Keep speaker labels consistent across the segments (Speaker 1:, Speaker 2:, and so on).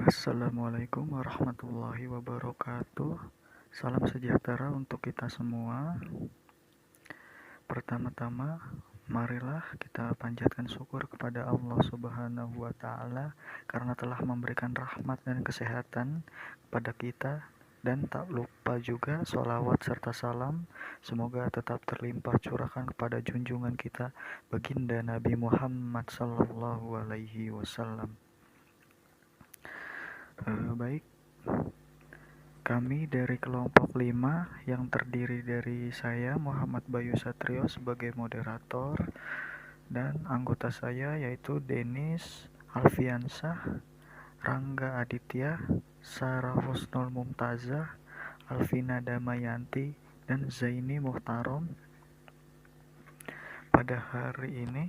Speaker 1: Assalamualaikum warahmatullahi wabarakatuh. Salam sejahtera untuk kita semua. Pertama-tama, marilah kita panjatkan syukur kepada Allah Subhanahu wa Ta'ala karena telah memberikan rahmat dan kesehatan kepada kita, dan tak lupa juga sholawat serta salam semoga tetap terlimpah curahkan kepada junjungan kita baginda Nabi Muhammad sallallahu alaihi wasallam. Baik, kami dari kelompok 5 yang terdiri dari saya Muhammad Bayu Satrio sebagai moderator dan anggota saya yaitu Denis Alfiansah, Rangga Aditya, Sarah Husnul Mumtazah, Alvina Damayanti, dan Zaini Muhtarom. Pada hari ini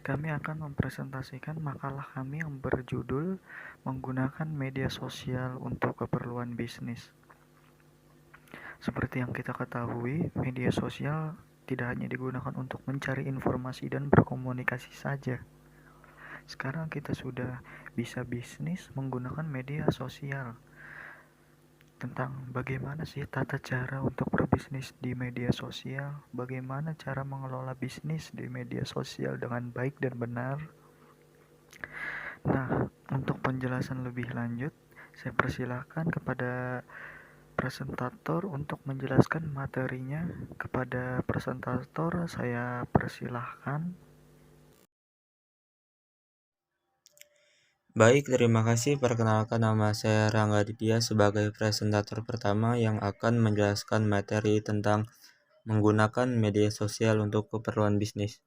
Speaker 1: kami akan mempresentasikan makalah kami yang berjudul menggunakan media sosial untuk keperluan bisnis. Seperti yang kita ketahui, media sosial tidak hanya digunakan untuk mencari informasi dan berkomunikasi saja. Sekarang kita sudah bisa bisnis menggunakan media sosial. Tentang bagaimana sih tata cara untuk berbisnis di media sosial, bagaimana cara mengelola bisnis di media sosial dengan baik dan benar. Nah, untuk penjelasan lebih lanjut, saya persilahkan kepada presentator untuk menjelaskan materinya. Kepada presentator, saya persilahkan.
Speaker 2: Baik, terima kasih. Perkenalkan, nama saya Rangga Aditya sebagai presentator pertama yang akan menjelaskan materi tentang menggunakan media sosial untuk keperluan bisnis.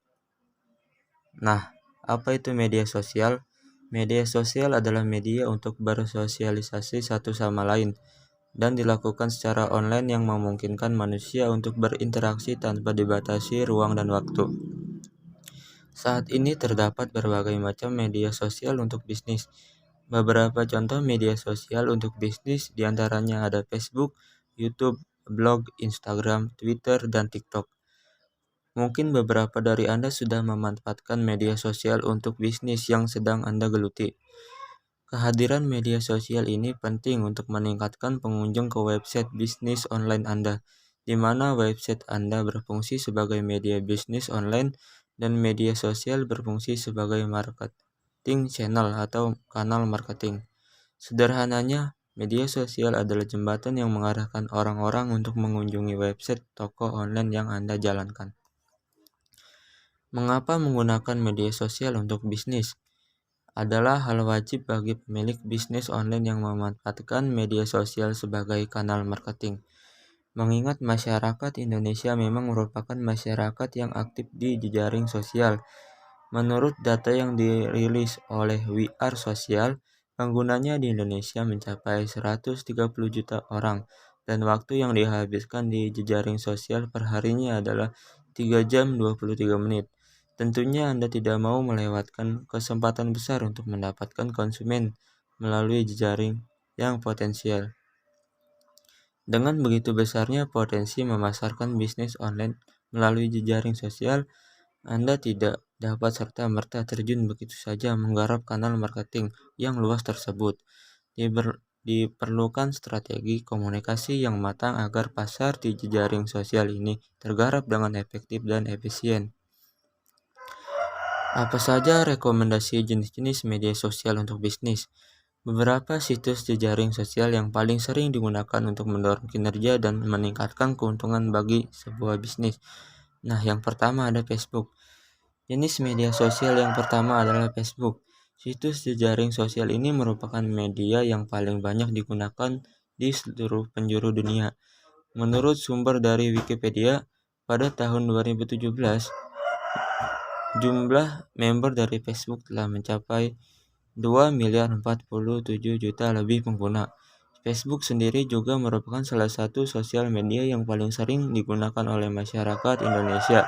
Speaker 2: Nah, apa itu media sosial? Media sosial adalah media untuk bersosialisasi satu sama lain dan dilakukan secara online yang memungkinkan manusia untuk berinteraksi tanpa dibatasi ruang dan waktu. Saat ini terdapat berbagai macam media sosial untuk bisnis. Beberapa contoh media sosial untuk bisnis diantaranya ada Facebook, YouTube, blog, Instagram, Twitter, dan TikTok. Mungkin beberapa dari Anda sudah memanfaatkan media sosial untuk bisnis yang sedang Anda geluti. Kehadiran media sosial ini penting untuk meningkatkan pengunjung ke website bisnis online Anda, di mana website Anda berfungsi sebagai media bisnis online dan media sosial berfungsi sebagai marketing channel atau kanal marketing. Sederhananya, media sosial adalah jembatan yang mengarahkan orang-orang untuk mengunjungi website toko online yang Anda jalankan. Mengapa menggunakan media sosial untuk bisnis? Adalah hal wajib bagi pemilik bisnis online yang memanfaatkan media sosial sebagai kanal marketing. Mengingat masyarakat Indonesia memang merupakan masyarakat yang aktif di jejaring sosial. Menurut data yang dirilis oleh We Are Social, penggunanya di Indonesia mencapai 130 juta orang, dan waktu yang dihabiskan di jejaring sosial perharinya adalah 3 jam 23 menit. Tentunya Anda tidak mau melewatkan kesempatan besar untuk mendapatkan konsumen melalui jejaring yang potensial. Dengan begitu besarnya potensi memasarkan bisnis online melalui jejaring sosial, Anda tidak dapat serta-merta terjun begitu saja menggarap kanal marketing yang luas tersebut. Diperlukan strategi komunikasi yang matang agar pasar di jejaring sosial ini tergarap dengan efektif dan efisien. Apa saja rekomendasi jenis-jenis media sosial untuk bisnis? Beberapa situs jejaring sosial yang paling sering digunakan untuk mendorong kinerja dan meningkatkan keuntungan bagi sebuah bisnis. Nah, yang pertama ada Facebook. Jenis media sosial yang pertama adalah Facebook. Situs jejaring sosial ini merupakan media yang paling banyak digunakan di seluruh penjuru dunia. Menurut sumber dari Wikipedia, pada tahun 2017, jumlah member dari Facebook telah mencapai 2.047 juta lebih pengguna. Facebook sendiri juga merupakan salah satu sosial media yang paling sering digunakan oleh masyarakat Indonesia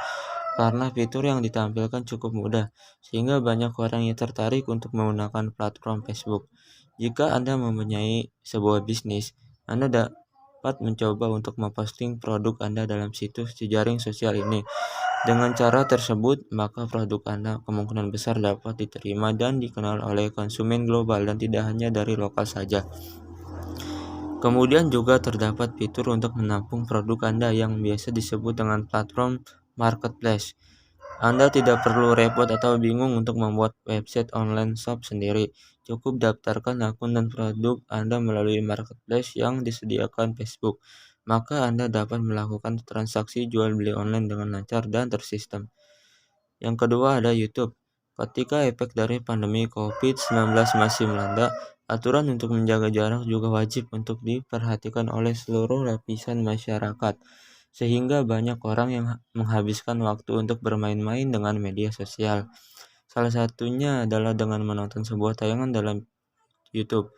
Speaker 2: karena fitur yang ditampilkan cukup mudah, sehingga banyak orang yang tertarik untuk menggunakan platform Facebook. Jika Anda mempunyai sebuah bisnis, Anda dapat mencoba untuk memposting produk Anda dalam situs jejaring sosial ini. Dengan cara tersebut, maka produk Anda kemungkinan besar dapat diterima dan dikenal oleh konsumen global dan tidak hanya dari lokal saja. Kemudian juga terdapat fitur untuk menampung produk Anda yang biasa disebut dengan platform marketplace. Anda tidak perlu repot atau bingung untuk membuat website online shop sendiri. Cukup daftarkan akun dan produk Anda melalui marketplace yang disediakan Facebook. Maka Anda dapat melakukan transaksi jual beli online dengan lancar dan tersistem. Yang kedua ada YouTube. Ketika efek dari pandemi COVID-19 masih melanda, aturan untuk menjaga jarak juga wajib untuk diperhatikan oleh seluruh lapisan masyarakat, sehingga banyak orang yang menghabiskan waktu untuk bermain-main dengan media sosial. Salah satunya adalah dengan menonton sebuah tayangan dalam YouTube.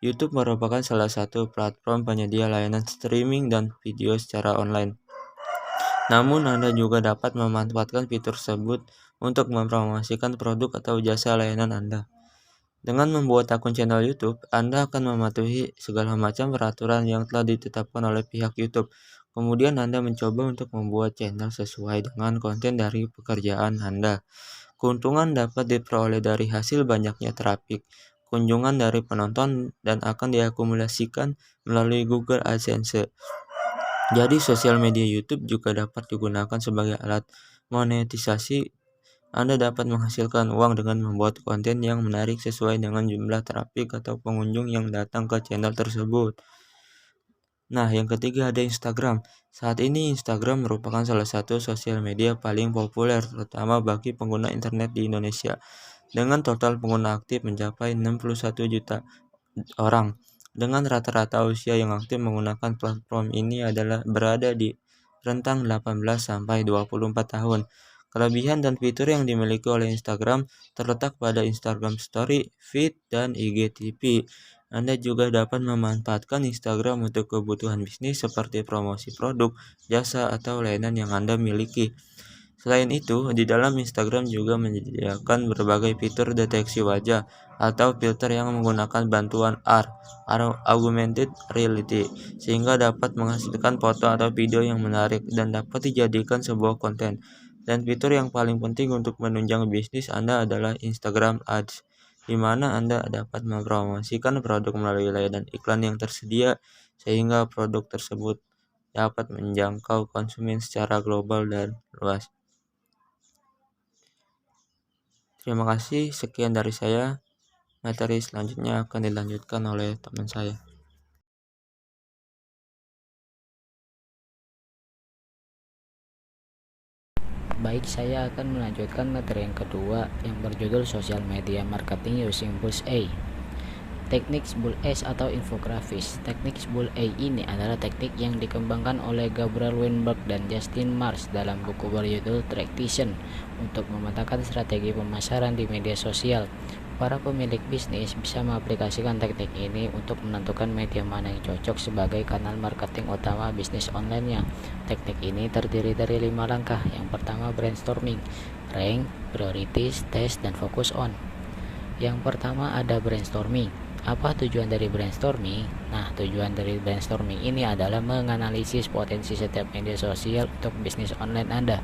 Speaker 2: YouTube merupakan salah satu platform penyedia layanan streaming dan video secara online. Namun, Anda juga dapat memanfaatkan fitur tersebut untuk mempromosikan produk atau jasa layanan Anda. Dengan membuat akun channel YouTube, Anda akan mematuhi segala macam peraturan yang telah ditetapkan oleh pihak YouTube. Kemudian Anda mencoba untuk membuat channel sesuai dengan konten dari pekerjaan Anda. Keuntungan dapat diperoleh dari hasil banyaknya traffic, kunjungan dari penonton, dan akan diakumulasikan melalui Google AdSense. Jadi sosial media YouTube juga dapat digunakan sebagai alat monetisasi. Anda dapat menghasilkan uang dengan membuat konten yang menarik sesuai dengan jumlah traffic atau pengunjung yang datang ke channel tersebut. Nah, yang ketiga ada Instagram. Saat ini Instagram merupakan salah satu sosial media paling populer, terutama bagi pengguna internet di Indonesia, dengan total pengguna aktif mencapai 61 juta orang. Dengan rata-rata usia yang aktif menggunakan platform ini adalah berada di rentang 18 sampai 24 tahun. Kelebihan dan fitur yang dimiliki oleh Instagram terletak pada Instagram Story, Feed, dan IGTV. Anda juga dapat memanfaatkan Instagram untuk kebutuhan bisnis seperti promosi produk, jasa, atau layanan yang Anda miliki. Selain itu, di dalam Instagram juga menyediakan berbagai fitur deteksi wajah atau filter yang menggunakan bantuan AR, Augmented Reality, sehingga dapat menghasilkan foto atau video yang menarik dan dapat dijadikan sebuah konten. Dan fitur yang paling penting untuk menunjang bisnis Anda adalah Instagram Ads, di mana Anda dapat mempromosikan produk melalui layanan iklan yang tersedia, sehingga produk tersebut dapat menjangkau konsumen secara global dan luas. Terima kasih, sekian dari saya. Materi selanjutnya akan dilanjutkan oleh teman saya.
Speaker 3: Baik, saya akan melanjutkan materi yang kedua yang berjudul Social Media Marketing Using Bull's-Eye. Teknik Bull's-Eye atau infografis. Teknik Bull's-Eye ini adalah teknik yang dikembangkan oleh Gabriel Weinberg dan Justin Marsh dalam buku berjudul Traction untuk memetakan strategi pemasaran di media sosial. Para pemilik bisnis bisa mengaplikasikan teknik ini untuk menentukan media mana yang cocok sebagai kanal marketing utama bisnis online-nya. Teknik ini terdiri dari 5 langkah. Yang pertama, brainstorming, rank, priorities, test, dan focus on. Yang pertama ada brainstorming. Apa tujuan dari brainstorming? Nah, tujuan dari brainstorming ini adalah menganalisis potensi setiap media sosial untuk bisnis online Anda.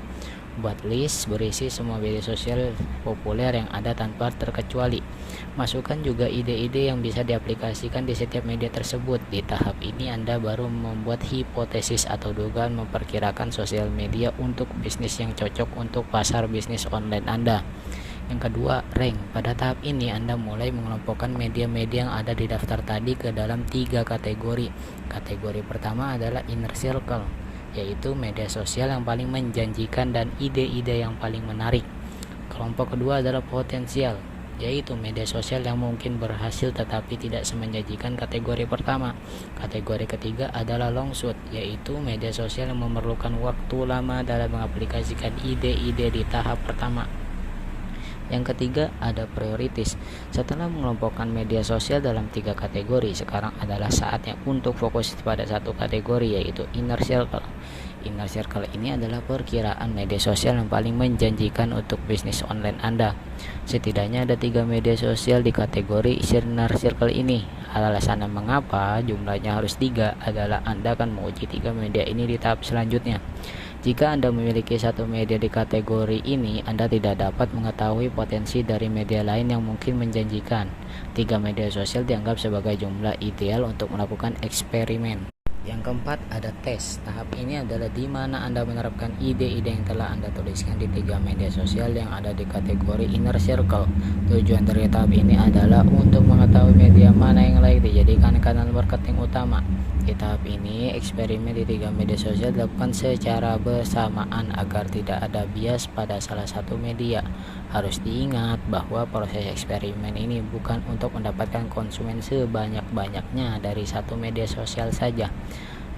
Speaker 3: Buat list berisi semua media sosial populer yang ada tanpa terkecuali. Masukkan juga ide-ide yang bisa diaplikasikan di setiap media tersebut. Di tahap ini Anda baru membuat hipotesis atau dugaan memperkirakan sosial media untuk bisnis yang cocok untuk pasar bisnis online Anda. Yang kedua, rank. Pada tahap ini Anda mulai mengelompokkan media-media yang ada di daftar tadi ke dalam 3 kategori. Kategori pertama adalah inner circle, yaitu media sosial yang paling menjanjikan dan ide-ide yang paling menarik. Kelompok kedua adalah potensial, yaitu media sosial yang mungkin berhasil tetapi tidak semenjanjikan kategori pertama. Kategori ketiga adalah long shot, yaitu media sosial yang memerlukan waktu lama dalam mengaplikasikan ide-ide di tahap pertama. Yang ketiga ada priorities. Setelah mengelompokkan media sosial dalam 3 kategori, sekarang adalah saatnya untuk fokus pada satu kategori, yaitu inner circle. Inner circle ini adalah perkiraan media sosial yang paling menjanjikan untuk bisnis online Anda. Setidaknya ada 3 media sosial di kategori inner circle ini. Alasannya mengapa jumlahnya harus 3 adalah Anda akan menguji 3 media ini di tahap selanjutnya. Jika Anda memiliki satu media di kategori ini, Anda tidak dapat mengetahui potensi dari media lain yang mungkin menjanjikan. 3 media sosial dianggap sebagai jumlah ideal untuk melakukan eksperimen. Yang keempat, ada tes. Tahap ini adalah di mana Anda menerapkan ide-ide yang telah Anda tuliskan di 3 media sosial yang ada di kategori inner circle. Tujuan dari tahap ini adalah untuk mengetahui media mana yang layak dijadikan kanal marketing utama. Di tahap ini, eksperimen di 3 media sosial dilakukan secara bersamaan agar tidak ada bias pada salah satu media. Harus diingat bahwa proses eksperimen ini bukan untuk mendapatkan konsumen sebanyak-banyaknya dari satu media sosial saja.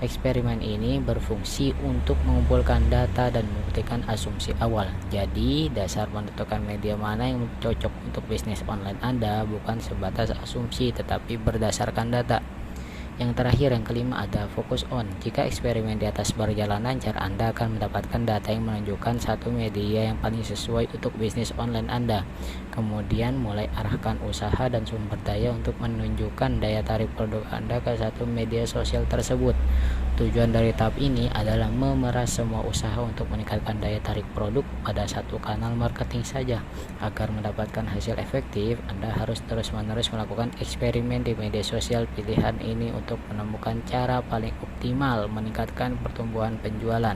Speaker 3: Eksperimen ini berfungsi untuk mengumpulkan data dan membuktikan asumsi awal. Jadi, dasar menentukan media mana yang cocok untuk bisnis online Anda bukan sebatas asumsi, tetapi berdasarkan data. Yang terakhir, yang kelima, ada focus on. Jika eksperimen di atas berjalan lancar, Anda akan mendapatkan data yang menunjukkan satu media yang paling sesuai untuk bisnis online Anda. Kemudian mulai arahkan usaha dan sumber daya untuk menunjukkan daya tarik produk Anda ke satu media sosial tersebut. Tujuan dari tahap ini adalah memeras semua usaha untuk meningkatkan daya tarik produk pada satu kanal marketing saja. Agar mendapatkan hasil efektif, Anda harus terus-menerus melakukan eksperimen di media sosial pilihan ini untuk menemukan cara paling optimal meningkatkan pertumbuhan penjualan.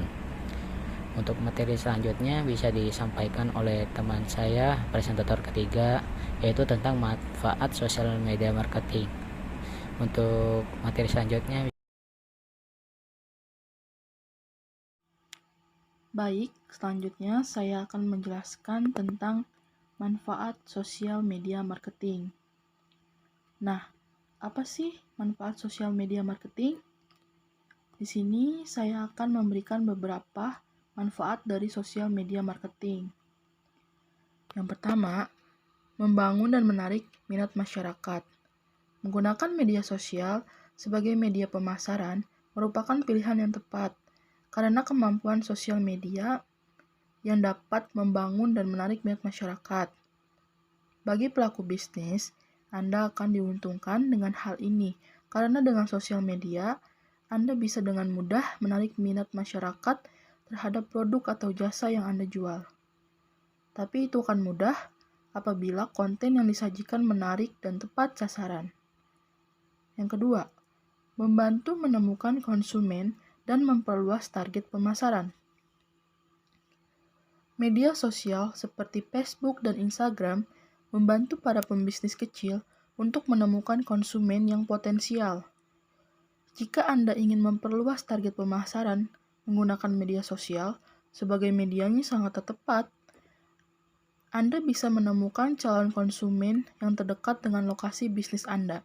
Speaker 3: Untuk materi selanjutnya bisa disampaikan oleh teman saya, presentator ketiga, yaitu tentang manfaat sosial media marketing. Untuk materi selanjutnya,
Speaker 4: Baik, selanjutnya saya akan menjelaskan tentang manfaat sosial media marketing. Nah, apa sih manfaat sosial media marketing? Di sini saya akan memberikan beberapa manfaat dari sosial media marketing. Yang pertama, membangun dan menarik minat masyarakat. Menggunakan media sosial sebagai media pemasaran merupakan pilihan yang tepat karena kemampuan sosial media yang dapat membangun dan menarik minat masyarakat. Bagi pelaku bisnis, Anda akan diuntungkan dengan hal ini karena dengan sosial media, Anda bisa dengan mudah menarik minat masyarakat terhadap produk atau jasa yang Anda jual. Tapi itu akan mudah apabila konten yang disajikan menarik dan tepat sasaran. Yang kedua, membantu menemukan konsumen dan memperluas target pemasaran. Media sosial seperti Facebook dan Instagram membantu para pembisnis kecil untuk menemukan konsumen yang potensial. Jika Anda ingin memperluas target pemasaran menggunakan media sosial sebagai medianya sangat tepat, Anda bisa menemukan calon konsumen yang terdekat dengan lokasi bisnis Anda.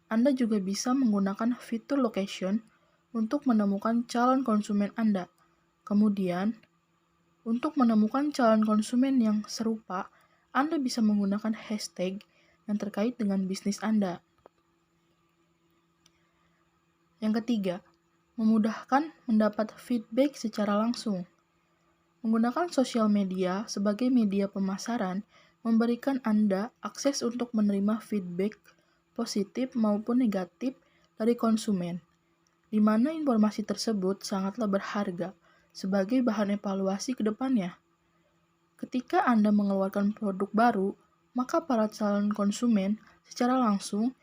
Speaker 4: Anda juga bisa menggunakan fitur location untuk menemukan calon konsumen Anda. Kemudian, untuk menemukan calon konsumen yang serupa, Anda bisa menggunakan hashtag yang terkait dengan bisnis Anda. Yang ketiga, memudahkan mendapat feedback secara langsung. Menggunakan sosial media sebagai media pemasaran memberikan Anda akses untuk menerima feedback positif maupun negatif dari konsumen, di mana informasi tersebut sangatlah berharga sebagai bahan evaluasi ke depannya. Ketika Anda mengeluarkan produk baru, maka para calon konsumen secara langsung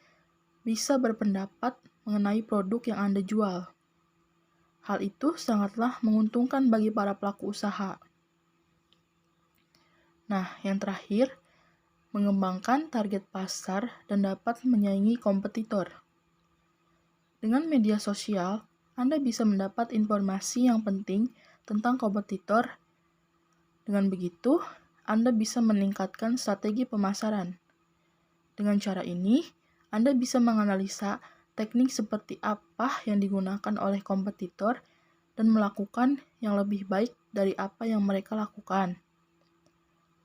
Speaker 4: bisa berpendapat mengenai produk yang Anda jual. Hal itu sangatlah menguntungkan bagi para pelaku usaha. Nah, yang terakhir, mengembangkan target pasar dan dapat menyaingi kompetitor. Dengan media sosial, Anda bisa mendapat informasi yang penting tentang kompetitor. Dengan begitu, Anda bisa meningkatkan strategi pemasaran. Dengan cara ini, Anda bisa menganalisa teknik seperti apa yang digunakan oleh kompetitor dan melakukan yang lebih baik dari apa yang mereka lakukan.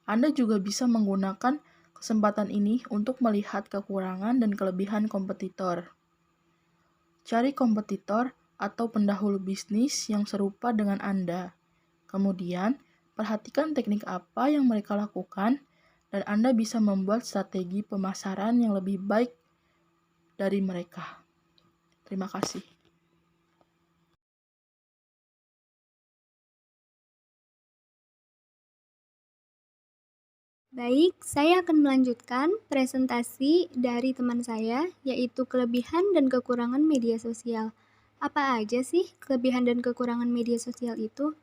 Speaker 4: Anda juga bisa menggunakan kesempatan ini untuk melihat kekurangan dan kelebihan kompetitor. Cari kompetitor atau pendahulu bisnis yang serupa dengan Anda. Kemudian, perhatikan teknik apa yang mereka lakukan dan Anda bisa membuat strategi pemasaran yang lebih baik dari mereka. Terima kasih.
Speaker 5: Baik, saya akan melanjutkan presentasi dari teman saya, yaitu kelebihan dan kekurangan media sosial. Apa aja sih kelebihan dan kekurangan media sosial itu?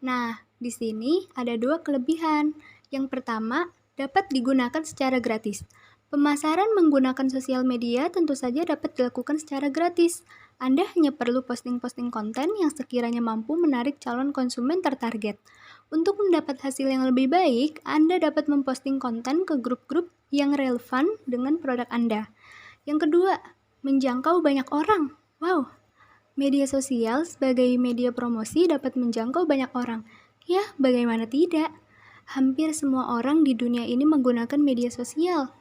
Speaker 5: Nah, di sini ada 2 kelebihan. Yang pertama, dapat digunakan secara gratis. Pemasaran menggunakan sosial media tentu saja dapat dilakukan secara gratis. Anda hanya perlu posting-posting konten yang sekiranya mampu menarik calon konsumen tertarget. Untuk mendapat hasil yang lebih baik, Anda dapat memposting konten ke grup-grup yang relevan dengan produk Anda. Yang kedua, menjangkau banyak orang. Wow, media sosial sebagai media promosi dapat menjangkau banyak orang. Ya, bagaimana tidak? Hampir semua orang di dunia ini menggunakan media sosial.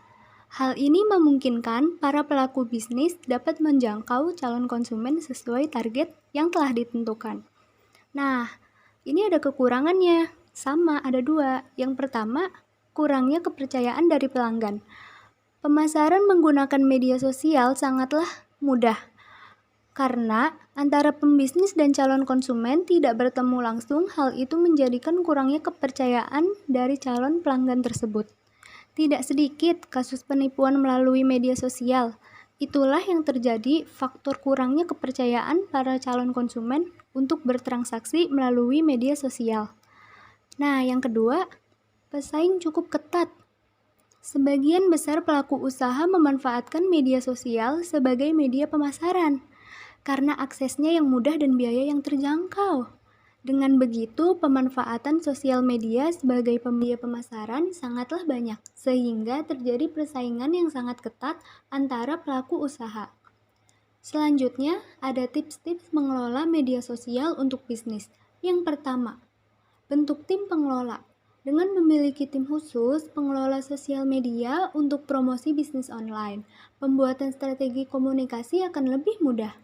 Speaker 5: Hal ini memungkinkan para pelaku bisnis dapat menjangkau calon konsumen sesuai target yang telah ditentukan. Nah, ini ada kekurangannya. Sama, ada 2. Yang pertama, kurangnya kepercayaan dari pelanggan. Pemasaran menggunakan media sosial sangatlah mudah. Karena antara pembisnis dan calon konsumen tidak bertemu langsung, hal itu menjadikan kurangnya kepercayaan dari calon pelanggan tersebut. Tidak sedikit kasus penipuan melalui media sosial. Itulah yang terjadi faktor kurangnya kepercayaan para calon konsumen untuk bertransaksi melalui media sosial. Nah, yang kedua, pesaing cukup ketat. Sebagian besar pelaku usaha memanfaatkan media sosial sebagai media pemasaran karena aksesnya yang mudah dan biaya yang terjangkau. Dengan begitu, pemanfaatan sosial media sebagai media pemasaran sangatlah banyak, sehingga terjadi persaingan yang sangat ketat antara pelaku usaha. Selanjutnya, ada tips-tips mengelola media sosial untuk bisnis. Yang pertama, bentuk tim pengelola. Dengan memiliki tim khusus, pengelola sosial media untuk promosi bisnis online, pembuatan strategi komunikasi akan lebih mudah.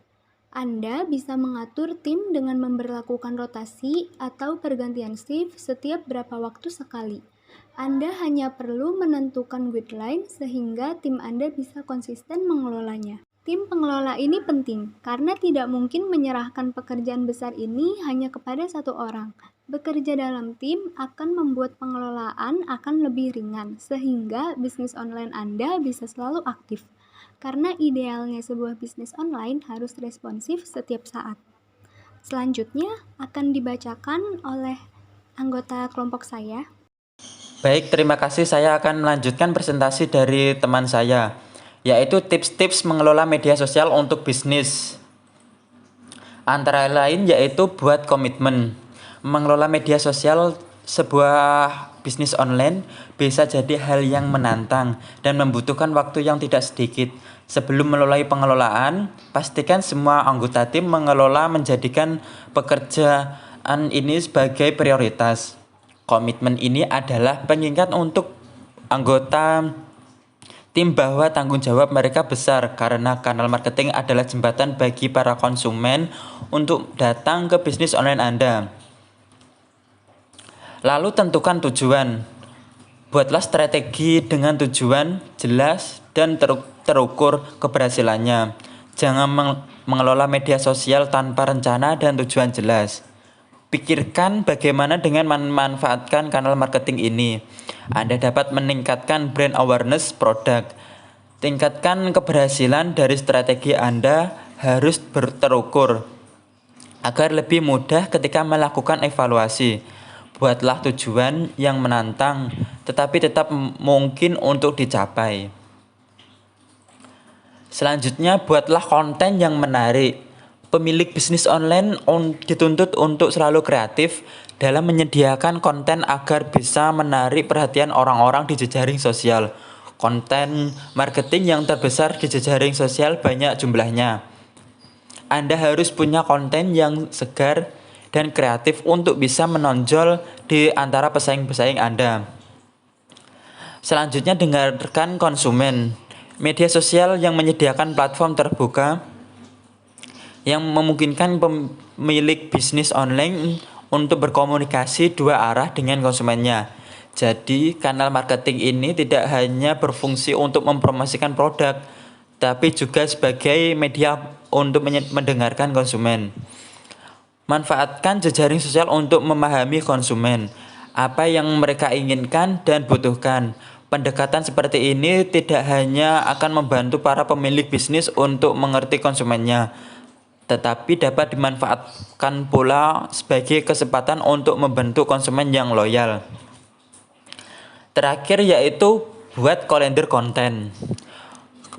Speaker 5: Anda bisa mengatur tim dengan memberlakukan rotasi atau pergantian shift setiap berapa waktu sekali. Anda hanya perlu menentukan guideline sehingga tim Anda bisa konsisten mengelolanya. Tim pengelola ini penting karena tidak mungkin menyerahkan pekerjaan besar ini hanya kepada satu orang. Bekerja dalam tim akan membuat pengelolaan akan lebih ringan sehingga bisnis online Anda bisa selalu aktif. Karena idealnya sebuah bisnis online harus responsif setiap saat. Selanjutnya akan dibacakan oleh anggota kelompok saya.
Speaker 2: Baik, terima kasih. Saya akan melanjutkan presentasi dari teman saya, yaitu tips-tips mengelola media sosial untuk bisnis. Antara lain yaitu buat komitmen. Mengelola media sosial sebuah bisnis online bisa jadi hal yang menantang dan membutuhkan waktu yang tidak sedikit. Sebelum memulai pengelolaan, pastikan semua anggota tim menjadikan pekerjaan ini sebagai prioritas. Komitmen ini adalah pengingat untuk anggota tim bahwa tanggung jawab mereka besar karena kanal marketing adalah jembatan bagi para konsumen untuk datang ke bisnis online Anda. Lalu tentukan tujuan. Buatlah strategi dengan tujuan jelas dan terukur keberhasilannya. Jangan mengelola media sosial tanpa rencana dan tujuan jelas. Pikirkan bagaimana dengan memanfaatkan kanal marketing ini. Anda dapat meningkatkan brand awareness produk. Tingkatkan keberhasilan dari strategi Anda harus terukur agar lebih mudah ketika melakukan evaluasi. Buatlah tujuan yang menantang, tetapi tetap mungkin untuk dicapai. Selanjutnya, buatlah konten yang menarik. Pemilik bisnis online dituntut untuk selalu kreatif dalam menyediakan konten agar bisa menarik perhatian orang-orang di jejaring sosial. Konten marketing yang terbesar di jejaring sosial banyak jumlahnya. Anda harus punya konten yang segar dan kreatif untuk bisa menonjol di antara pesaing-pesaing Anda. Selanjutnya, dengarkan konsumen. Media sosial yang menyediakan platform terbuka yang memungkinkan pemilik bisnis online untuk berkomunikasi dua arah dengan konsumennya. Jadi, kanal marketing ini tidak hanya berfungsi untuk mempromosikan produk, tapi juga sebagai media untuk mendengarkan konsumen. Manfaatkan jejaring sosial untuk memahami konsumen.
Speaker 6: apa yang mereka inginkan dan butuhkan. Pendekatan seperti ini tidak hanya akan membantu para pemilik bisnis untuk mengerti konsumennya, tetapi dapat dimanfaatkan pula sebagai kesempatan untuk membentuk konsumen yang loyal. Terakhir yaitu buat kalender konten.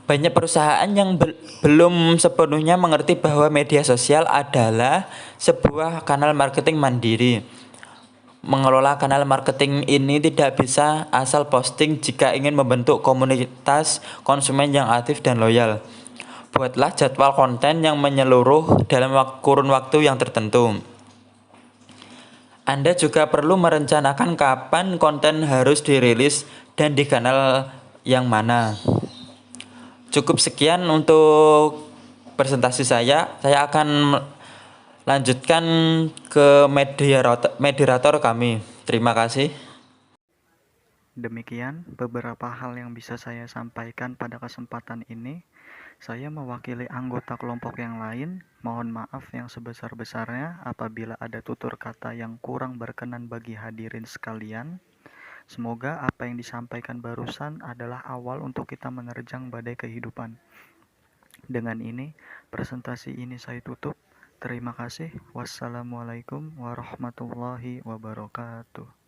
Speaker 6: Banyak perusahaan yang belum sepenuhnya mengerti bahwa media sosial adalah sebuah kanal marketing mandiri. Mengelola kanal marketing ini tidak bisa asal posting jika ingin membentuk komunitas konsumen yang aktif dan loyal. Buatlah jadwal konten yang menyeluruh dalam kurun waktu yang tertentu. Anda juga perlu merencanakan kapan konten harus dirilis dan di kanal yang mana. Cukup sekian untuk presentasi saya. Saya akan lanjutkan ke moderator kami. Terima kasih.
Speaker 1: Demikian beberapa hal yang bisa saya sampaikan pada kesempatan ini. Saya mewakili anggota kelompok yang lain. Mohon maaf yang sebesar-besarnya apabila ada tutur kata yang kurang berkenan bagi hadirin sekalian. Semoga apa yang disampaikan barusan adalah awal untuk kita menerjang badai kehidupan. Dengan ini, presentasi ini saya tutup. Terima kasih. Wassalamualaikum warahmatullahi wabarakatuh.